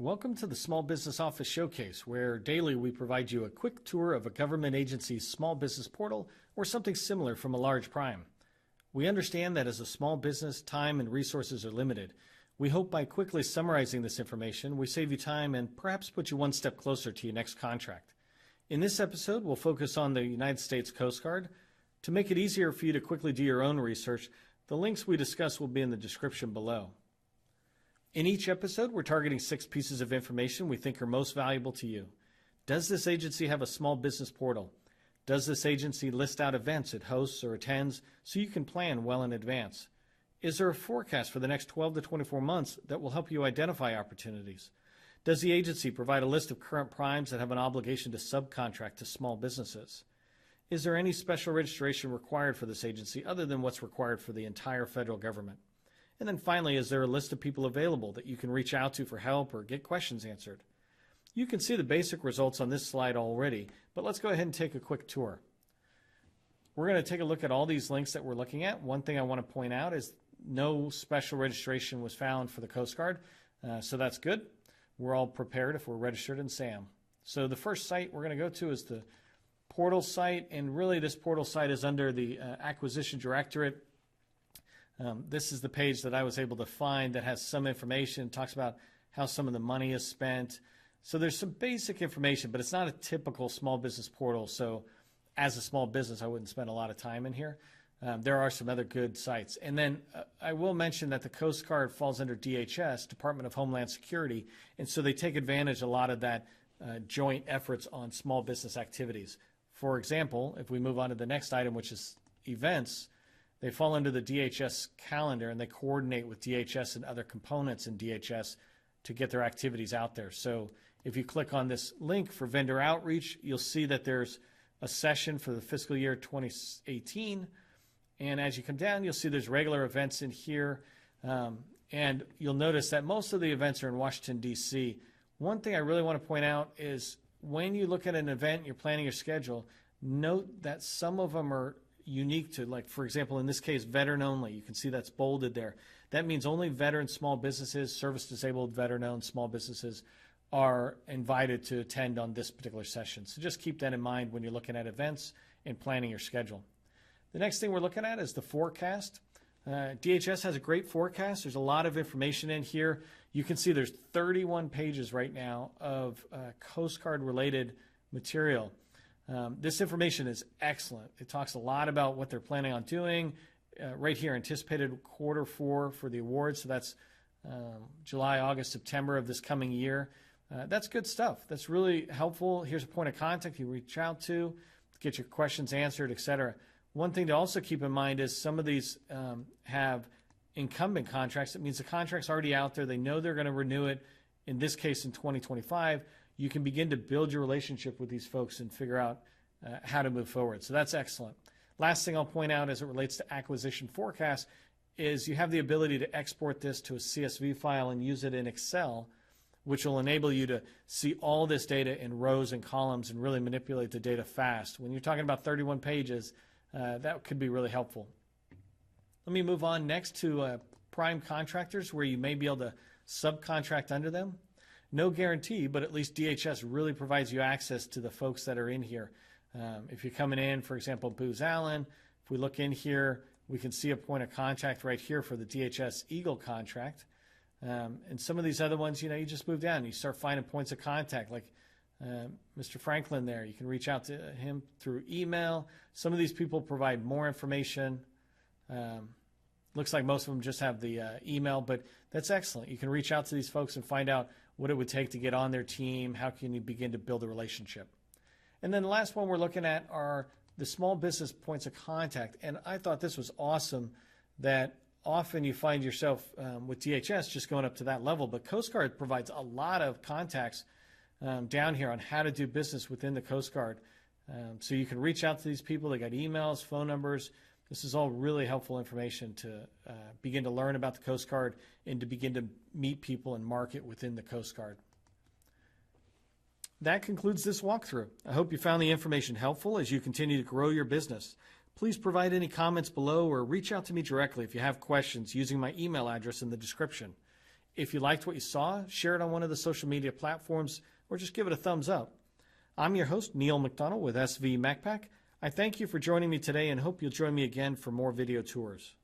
Welcome to the Small Business Office Showcase, where daily we provide you a quick tour of a government agency's small business portal or something similar from a large prime. We understand that as a small business, time and resources are limited. We hope by quickly summarizing this information, we save you time and perhaps put you one step closer to your next contract. In this episode, we'll focus on the United States Coast Guard. To make it easier for you to quickly do your own research, the links we discuss will be in the description below. In each episode, we're targeting 6 pieces of information we think are most valuable to you. Does this agency have a small business portal? Does this agency list out events it hosts or attends so you can plan well in advance? Is there a forecast for the next 12 to 24 months that will help you identify opportunities? Does the agency provide a list of current primes that have an obligation to subcontract to small businesses? Is there any special registration required for this agency other than what's required for the entire federal government? And then finally, is there a list of people available that you can reach out to for help or get questions answered? You can see the basic results on this slide already, but let's go ahead and take a quick tour. We're going to take a look at all these links that we're looking at. One thing I want to point out is no special registration was found for the Coast Guard, so that's good. We're all prepared if we're registered in SAM. So the first site we're going to go to is the portal site, and really this portal site is under the Acquisition Directorate. This is the page that I was able to find that has some information, talks about how some of the money is spent. So there's some basic information, but it's not a typical small business portal. So as a small business, I wouldn't spend a lot of time in here. There are some other good sites. And then I will mention that the Coast Guard falls under DHS, Department of Homeland Security, and so they take advantage a lot of that joint efforts on small business activities. For example, if we move on to the next item, which is events, they fall under the DHS calendar, and they coordinate with DHS and other components in DHS to get their activities out there. So if you click on this link for vendor outreach, you'll see that there's a session for the fiscal year 2018. And as you come down, you'll see there's regular events in here. And you'll notice that most of the events are in Washington, D.C. One thing I really want to point out is when you look at an event, you're planning your schedule, note that some of them are unique to, like, for example, in this case, veteran only. You can see that's bolded there. That means only veteran small businesses, service-disabled, veteran-owned small businesses are invited to attend on this particular session. So just keep that in mind when you're looking at events and planning your schedule. The next thing we're looking at is the forecast. DHS has a great forecast. There's a lot of information in here. You can see there's 31 pages right now of Coast Guard-related material. This information is excellent. It talks a lot about what they're planning on doing. Right here, anticipated quarter 4 for the awards. So that's July, August, September of this coming year. That's good stuff. That's really helpful. Here's a point of contact you reach out to get your questions answered, etc. One thing to also keep in mind is some of these have incumbent contracts. That means the contract's already out there. They know they're going to renew it, in this case in 2025. You can begin to build your relationship with these folks and figure out how to move forward. So that's excellent. Last thing I'll point out as it relates to acquisition forecast is you have the ability to export this to a CSV file and use it in Excel, which will enable you to see all this data in rows and columns and really manipulate the data fast. When you're talking about 31 pages, that could be really helpful. Let me move on next to prime contractors, where you may be able to subcontract under them. No guarantee, but at least DHS really provides you access to the folks that are in here. If you're coming in, for example, Booz Allen, if we look in here, we can see a point of contact right here for the DHS Eagle contract. And some of these other ones, you just move down and you start finding points of contact, like Mr. Franklin there. You can reach out to him through email. Some of these people provide more information. Looks like most of them just have the email, but that's excellent. You can reach out to these folks and find out what it would take to get on their team. How can you begin to build a relationship? And then the last one we're looking at are the small business points of contact. And I thought this was awesome that often you find yourself with DHS just going up to that level, but Coast Guard provides a lot of contacts down here on how to do business within the Coast Guard. So you can reach out to these people. They got emails, phone numbers. This is all really helpful information to begin to learn about the Coast Guard and to begin to meet people and market within the Coast Guard. That concludes this walkthrough. I hope you found the information helpful as you continue to grow your business. Please provide any comments below or reach out to me directly if you have questions using my email address in the description. If you liked what you saw, share it on one of the social media platforms or just give it a thumbs up. I'm your host, Neil McDonald with SV MacPack. I thank you for joining me today and hope you'll join me again for more video tours.